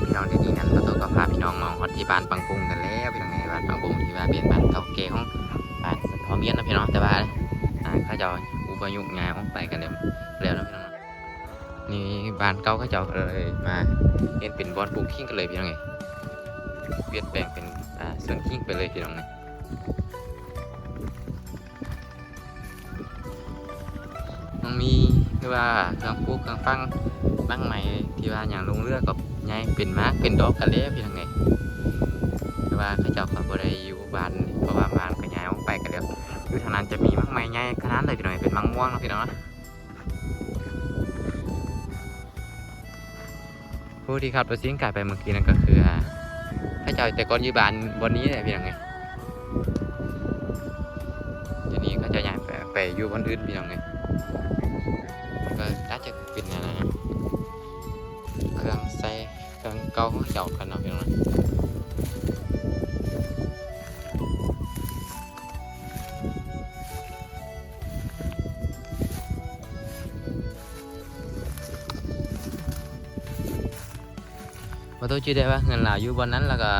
พี่น้องเดี๋ยวนี้นั้นประตูก็พาพี่น้องมาฮอดที่บ้านปังปุงกันแล้วพี่น้องในบ้านปังปุงที่ว่าเป็นบ้านเก่าแก่ของบ้านพอเมียนนะพี่น้องแต่ว่าเขาจะอุปยุงงานออกไปกันแล้วนะพี่น้องนี่บ้านเก่าเขาจะเลยมาเห็นเป็นบอลปลูกขิงกันเลยพี่น้องไงเปลี่ยนแปลงเป็นสวนขิงไปเลยพี่น้องไงมันมีคือว่าเครื่องปลูกเครื่องฟังบ้างใหม่ที่ว่าอย่างลงเรือกับไงเป็นมาร์กเป็นดอกกันแล้วพี่น้องไงคือว่าเขาเจ้าเขาบ่ได้อยู่บ้านเพราะว่าบ้านก็ย้ายออกไปกันแล้วคือทางนั้นจะมีบ้างใหม่ไงขนาดเลยพี่น้องเป็นมังม่วงนะพี่น้องนะผู้ที่ขับรถซิ่งกายไปเมื่อกี้นั่นก็คือเขาเจ้าแต่ก่อนอยู่บ้านบนนี้แหละพี่น้องไงทีนี้เขาจะย้ายไปอยู่บนอื่นพี่น้องไงก็น่าจะเป็นอะไรนะเครื่องใส่เครื่องเก่าของเจ้ากันเนาะพี่น้องมาตัวชื่อได้ว่าเงินเหล่าอยู่บนนั้นแล้วก็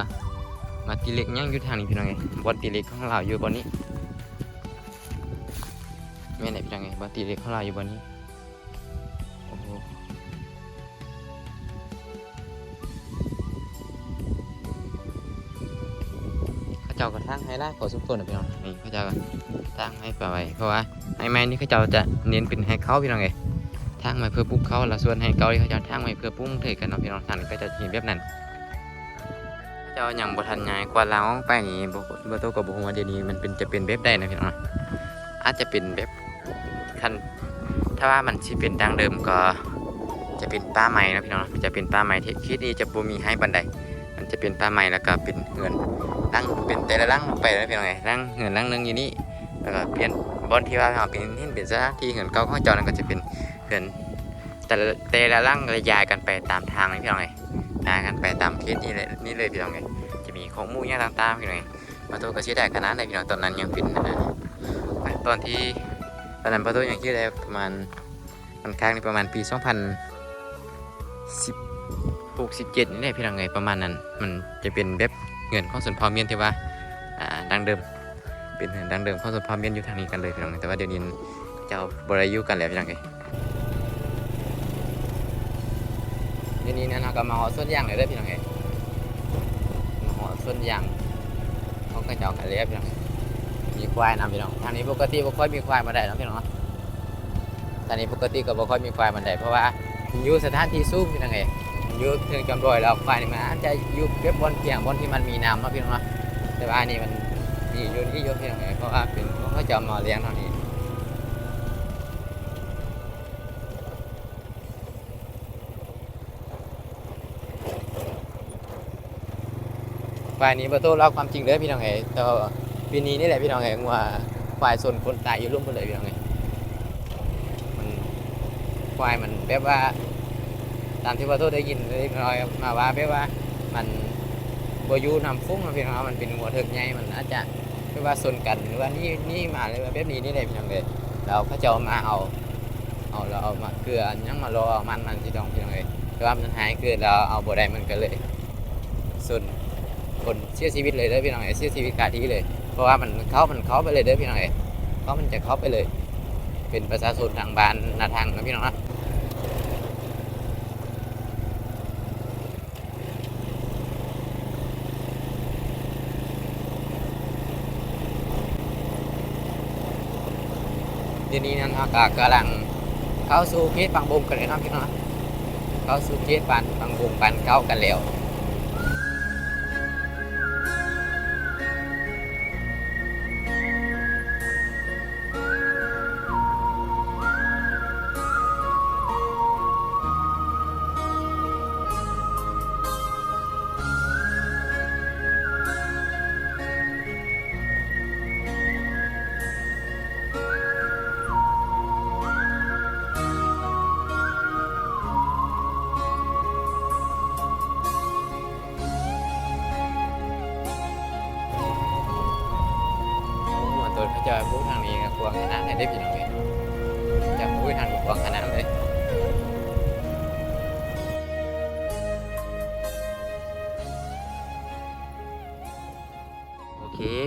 มาตีเล็กยังอยู่ทางนี้พี่น้องไงบอลตีเล็กของเราอยู่บนนี้ไม่ไหนพี่น้องไงบอลตีเล็กของเราอยู่บนนี้โอ้โหเขาเจ้าก็ทางให้ได้ขอสุกคนนะพี่น้องนี่เขาเจ้าก็ทางให้ไปเพราะว่าไอ้ไม้นี่เขาเจ้าจะเน้นเป็นให้เขาพี่น้องไงทางไม้เพื่อปุ๊บเขาแล้วส่วนให้เขาที่เขาจะทางไม้เพื่อปุ้งเทกันเนาะพี่น้องท่านก็จะเห็นแบบนั้นเจ้าอย่างบ่ทันง่ายกว่าเราไปนี่บ่โตกับบ่ฮู้ว่าเดี๋ยวนี้มันเป็นจะเป็นแบบใดนะพี่น้องอาจจะเป็นแบบคันถ้าว่ามันสิเป็นดังเดิมก็จะเป็นป่าไม้นะพี่น้องจะเป็นป่าไม้ที่คิดนี้จะบ่มีให้บันไดมันจะเป็นป่าไม้แล้วก็เป็นเงินลังเป็นแต่ละลังไปนะพี่น้องไงลังเงินลังนึงอยู่นี่แล้วก็เปลี่ยนบอนที่ว่าเราเป็นหินเป็นสถานที่เงินเก่าของเจ้านั่นก็จะเป็นเงินแต่ละลังระยายกันไปตามทางนะพี่น้องไงย้ายกันไปตามทิศนี่เลยพี่น้องไงจะมีของหมู่ย่างต่างๆพี่น้องไงมาตัวก็ชี้ได้ขนาดไหนพี่น้องตอนนั้นยังเป็นตอนนั้นประตูยังคิดได้ประมาณมันค้างในประมาณปี2016-17นี่แหละพี่น้องไงประมาณนั้นมันจะเป็นแบบเงินของส่วนพอเมียนที่ว่าดังเดิมเป็นเงินดังเดิมของส่วนพอเมียนอยู่ทางนี้กันเลยพี่น้องแต่ว่าเดี๋ยวนี้จะเอาบริยุกันแล้วพี่น้องไงเดี๋ยวนี้นะเราก็มาห่อส่วนยางเลยได้พี่น้องไงมาห่อส่วนยางเขาก็จะเอากันแล้วพี่น้องมีควายนะพี่น้องทางนี้ปกติบ่ค่อยมีควายมาได้นะพี่น้องทางนี้ปกติก็บ่ค่อยมีควายมาได้เพราะว่าอยู่สถานที่สูงพี่น้องไงอยู่ถึงจำรอยแล้วควายนี่มันอาจจะอยู่เก็บบนเพียงบนที่มันมีน้ำนะพี่น้องแต่ว่านี่มันอยู่พี่น้องไงเพราะว่าเป็นเขาจะมาเลี้ยงเท่านี้ควายนี้ประตูเล่าความจริงเลยพี่น้องไงแต่ปีนี้นี่แหละพี่น้องไงว่าควายส่วนคนตายอยู่ร่วมกันเลยพี่น้องไงมันควายมันแบบว่าตามที่ประตูได้ยินเล็กน้อยมาว่าแบบว่ามันบอยู่นำฟุ้งนะพี่น้องมันเป็นหัวเถิกใหญ่มันอาจจะแบบว่าส่วนกันหรือว่านี่มาเลยแบบนี้นี่เลยพี่น้องเลยเราเขาจะมาเอาเราเอามาเกลือยังมารอมันที่ต้องพี่น้องเลยแต่ว่ามันหายเกลือเราเอาบ่ได้มันก็เลยส่วนคนเสียชีวิตเลยเด้อพี่น้องเสียชีวิตคาที่เลยเพราะว่ามันเข้าไปเลยเด้อพี่น้องมันจะเข้าไปเลยเป็นประชาชนทางบ้านนาทางนะพี่น้องนะเดี๋ยวนี้นั่นก็กำลังเข้าสู่เขตบางบงกันเลยนะพี่น้องเข้าสู่เขตบางบงบ้านเก่ากันแล้วจะพูดทางนี้กับกวางขนาดไหนได้พี่น้องเลยจะพูดทางกวางขนาดเลย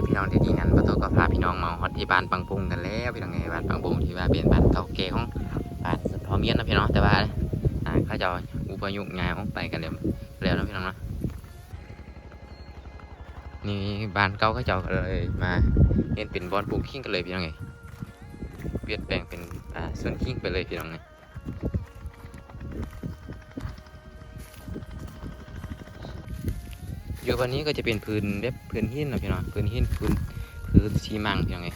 พี่น้องที่นี่นั้นประตูก็พาพี่น้องมาฮอดที่บ้านปังปุงกันแล้วพี่น้องไงบ้านปังปุงที่ว่าเป็นบ้านเก่าแก่ของบ้านสุดพอเมียนนะพี่น้องแต่ว่าเขาจะอุปยุกต์งานออกไปกันแล้วนะพี่น้องเนาะนี่บ้านเก่าเขาเจ้าก็เลยมาเห็นเป็นบอนปลูกขิงกันเลยพี่น้องไงเปลี่ยนแปลงเป็นสวนขิงไปเลยพี่น้องไงอยู่วันนี้ก็จะเป็นพื้นหินนะพี่น้องพื้นหินพื้นซีมังพี่น้องไง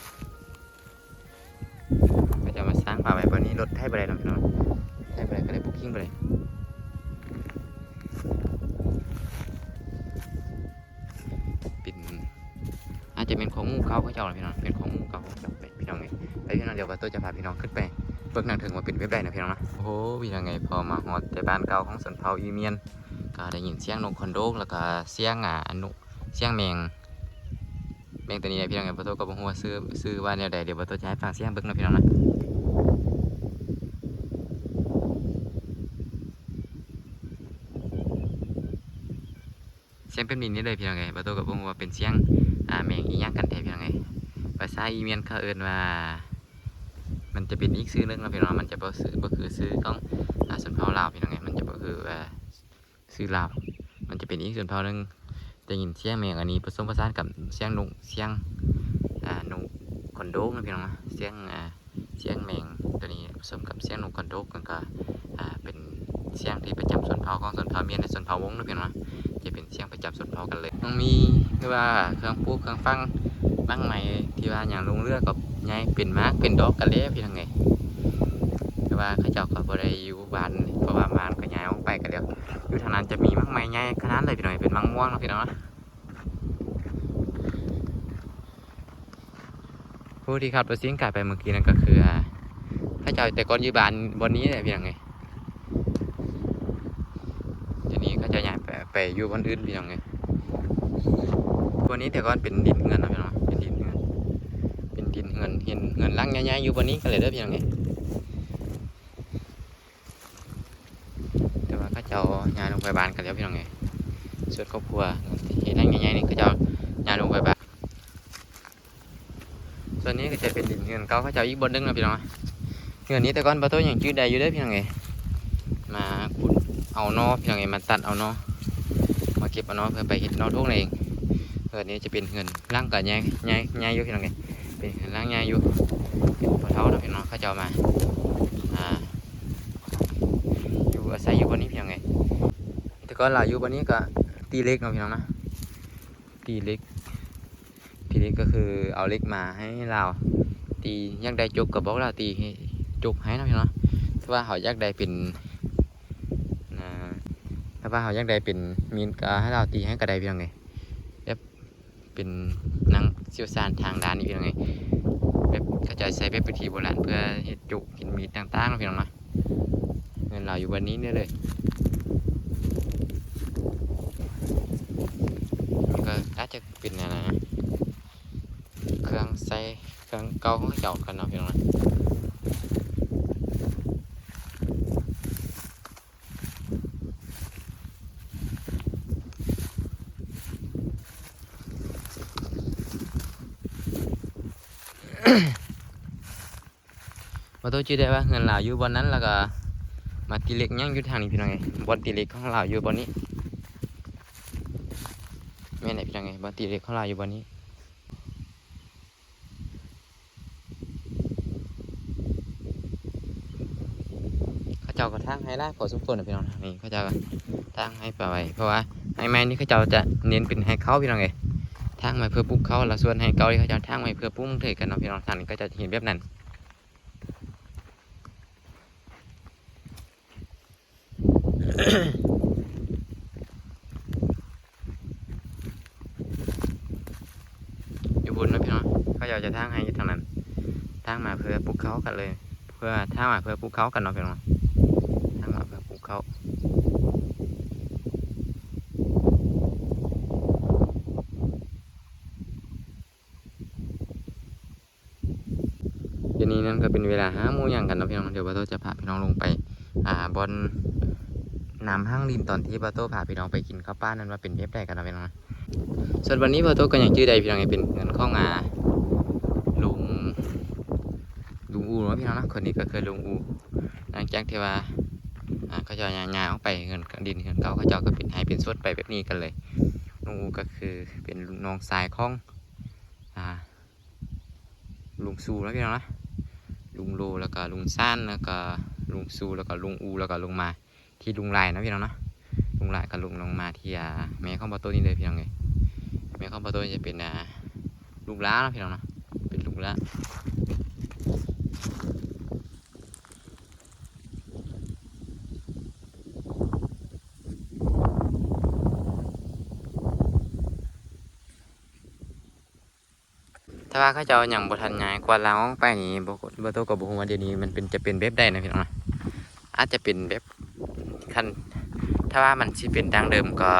ก็จะมาสร้างป่าไว้วันนี้รถไถไปเลยนะพี่น้องไถไปเลยก็เลยปลูกขิงไปเลยเป็นอาจจะเป็นของหมู่เขาเจ้าพี่น้องเป็นของหมู่เขาไปพี่น้องไงไปพี่น้องเดี๋ยวว่าตัวจะพาพี่น้องขึ้นไปเบิกหนังถึงว่าเป็นเว็บใดนะพี่น้องนะโอ้โหพี่น้องไงพอมาฮอดแต่บ้านเก่าของสนเผาอีเมียนก็ได้ยินเสียงนกคอนโดกแล้วก็เสียงเสียงแมงตัวนี้พี่น้องไงประตูก็บอกว่าซื้อว่าแนวใดเดี๋ยวประตูจะให้ฟังเสียงเบิกนะพี่น้องนะเสียงเป็นมินนี่เลยพี่น้องไงประตูก็บอกว่าเป็นเสียงแมงอีหยังกันแท้พี่น้องไงภาษาอีเมียนเขาเอิ้นว่ามันจะเป็นอีกซื้อนึงนะพี่น้องมันจะบ่คือซื้อของสนเผาลาวพี่น้องไงมันจะบ่คือซื้อลาวมันจะเป็นอีกสนเผานึงได้ยินเสียงแมงอันนี้ผสมผสานกับเสียงนกคอนโดกนะพี่น้องนะเสียงแมงตัวนี้ผสมกับเสียงนกคอนโดกกันก็เป็นเสียงที่ประจำชนเผ่าของชนเผ่าเมียนในชนเผ่าวงนะพี่น้องนะจะเป็นเสียงประจำชนเผ่ากันเลยต้องมีคือว่าเครื่องปูเครื่องฟังบ้างใหม่ที่ว่าอย่างลงเรือกับไงเป็นมาร์กเป็นดอกกันแล้วพี่น้องไงแต่ว่าเขาเจ้าก็บ่ได้อยู่บ้านเพราะว่าบ้านก็ย้ายออกไปกันแล้วอยู่ทางนั้นจะมีบ้างใหม่ใหญ่ขนาดเลยพี่น้องเป็นมังม่วงนะพี่น้องนะผู้ที่ขับรถซิ่งกลับไปเมื่อกี้นั่นก็คือพระเจ้าแต่ก่อนอยู่บ้านบนนี้แหละพี่น้องไงทีนี้เขาจะย้ายไปอยู่บนอื่นพี่น้องไงบนนี้แต่ก่อนเป็นดินเงินนะพี่น้องเป็นดินเงินเห็นเงินลังใหญ่ๆอยู่บนนี้กันเลยเด้อพี่น้องไงแต่ว่าเขาจะย้ายลงไปบ้านกันแล้วพี่น้องไงส่วนครอบครัวเห็นลังใหญ่ๆนี่เขาจะย้ายลงไปบ้านส่วนนี้ก็จะเป็นดินเงินเขาจะอีกบนนึงนะพี่น้องเงินนี้แต่ก่อนประตูอย่างชื่อใดอยู่เด้อพี่น้องไงมาขุดเอานอพี่น้องไงมาตัดเอานอมาเก็บเอานอเพื่อไปเห็ดนอทุกนั่นเองเงินนี้จะเป็นเงินล่างกับใหญ่อยู่พี่น้องไงเป็นเงินล่างใหญ่อยู่เป็นพอเท้านะพี่น้องเขาจะมาอยู่อาศัยอยู่บนนี้พี่น้องไงแต่ก่อนเราอยู่บนนี้ก็ตีเล็กนะพี่น้องนะตีเล็กก็คือเอาเล็กมาให้เราตียักได้จุกกับบอกเราตีจุกให้นะพี่น้องถ้าว่าเขายักได้เป็นมีนก็ให้เราตีให้กระไดพี่น้องไงแบบเป็นนังเชี่ยวชาญทางด้านนี้พี่น้องไงแบบเขาจะใช้แบบวิธีโบราณเพื่อเห็ดจุกกินมีดต่างๆนะพี่น้องนะเงินเราอยู่วันนี้เนี่ยเลยก็น่าจะเป็นอะไรนะเครื่องใส่เครื่องเก่าของเจ้ากันเนาะพี่น้องนะมาตัวชื่อได้ว่าเงินเราอยู่บนนั้นแล้วก็มาตีเล็กยังอยู่ทางนี้พี่น้องไงบอลตีเล็กของเราอยู่บนนี้แม่ไหนพี่น้องไงบอลตีเล็กของเราอยู่บนนี้เขาเจ้าก็ทางให้ได้พอสมควรนะพี่น้องนี่เขาเจ้าก็ทางให้ไปไว้เพราะว่าให้ไม้นี่เขาเจ้าจะเน้นเป็นให้เขาพี่น้องไงทางไม้เพื่อปุ๊บเขาแล้วส่วนให้เกาที่เขาเจ้าทางไม้เพื่อปุ้งเทกันเนาะพี่น้องท่านก็จะเห็นแบบนั้นอยู่บนนะพี่น้องเขาอยากจะทางให้ทางนั้นทางมาเพื่อปลูกเขากันเลยเพื่อทางมาเพื่อปลูกเขากันเนาะพี่น้องทางมาเพื่อปลูกเขาเดี๋ยวนี้นั่นก็เป็นเวลา5 โมงอย่างกันเนาะพี่น้องเดี๋ยวบาโต้จะพาพี่น้องลงไปบนน้ำห้างริมตอนที่บาโต้พาพี่น้องไปกินข้าวป้านั่นว่าเป็นเว็บใดกันนะพี่น้อง ส่วนวันนี้พอโตก็ยังชื่อใดพี่น้องเป็นเงินข้องลุงลุงอูเนาะพี่น้องนะคนนี้ก็คือลุงอูหลังจากที่ว่าเขาจะยาออกไปเงินดินเงินเก่าเขาเจ้าก็เป็นให้เป็นสดไปแบบนี้กันเลยลุงอูก็คือเป็นน้องชายของลุงซูแล้วพี่น้องนะลุงโลแล้วก็ลุงซ่านแล้วก็ลุงซูแล้วก็ลุงอูแล้วก็ลุงมาที่ลุงลายนะพี่น้องนะลุงลายกับลุงลงมาที่แม่ของปาโต้นี่เลยพี่น้องเลยแม่ของปาโต้จะเป็นลุงล้านะพี่น้องนะเป็นลุงล้าถ้าว่าเขาจะเอาอย่างบทันง่ายกว่าเราไปนี่บโต้กับบุหัวเดี๋ยวนี้มันเป็นจะเป็นแบบได้นะพี่น้องนะอาจจะเป็นแบบขั้นถ้าว่ามันที่เป็นดังเดิมก็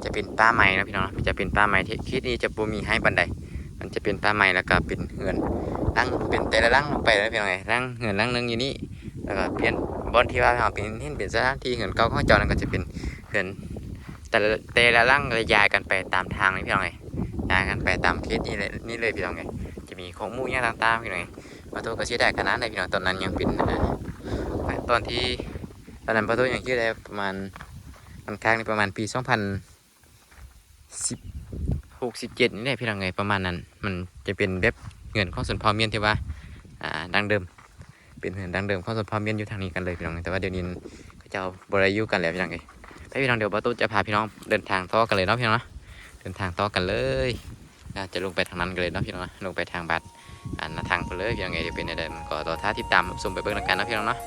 จะเป็นป้าไม้นะพี่น้องนะจะเป็นป้าไม้ที่คิดนี้จะบ่มีให้บันไดมันจะเป็นป้าไม้แล้วก็เป็นเงินร่างเป็นแต่ละร่างลงไปแล้วพี่น้องไงร่างเงินร่างนึงอยู่นี่แล้วก็เปลี่ยนบอนที่ว่าเราเป็นเห็นเป็นสถานที่เงินเก่าของเจ้านั่นก็จะเป็นเงินแต่ละร่างเลยย้ายกันไปตามทางนี่พี่น้องไงย้ายกันไปตามเคสนี่เลยพี่น้องไงจะมีของมูย่างต่างๆพี่น้องไงประตูก็ชี้ได้ขนาดไหนพี่น้องตอนนั้นยังเป็นตอนนั้นประตูยังชื่อได้ประมาณมันค้างในประมาณปี2016-17นี่แหละพี่น้องไงประมาณนั้นมันจะเป็นแบบเงินของส่วนพอเมียนที่ว่าดังเดิมเป็นเงินดังเดิมของส่วนพอเมียนอยู่ทางนี้กันเลยพี่น้องแต่ว่าเดี๋ยวนี้เขาจะบริยุกันแล้วพี่น้องไงพี่น้องเดี๋ยวประตูจะพาพี่น้องเดินทางต่อกันเลยเนาะพี่น้องนะเดินทางต่อกันเลยจะลงไปทางนั้นกันเลยเนาะพี่น้องนะลงไปทางบัดทางไปเลยพี่น้องไงจะเป็นอะไรก็ต่อท่าติดตามชมไปเบิ่งกันนะพี่น้องเนาะ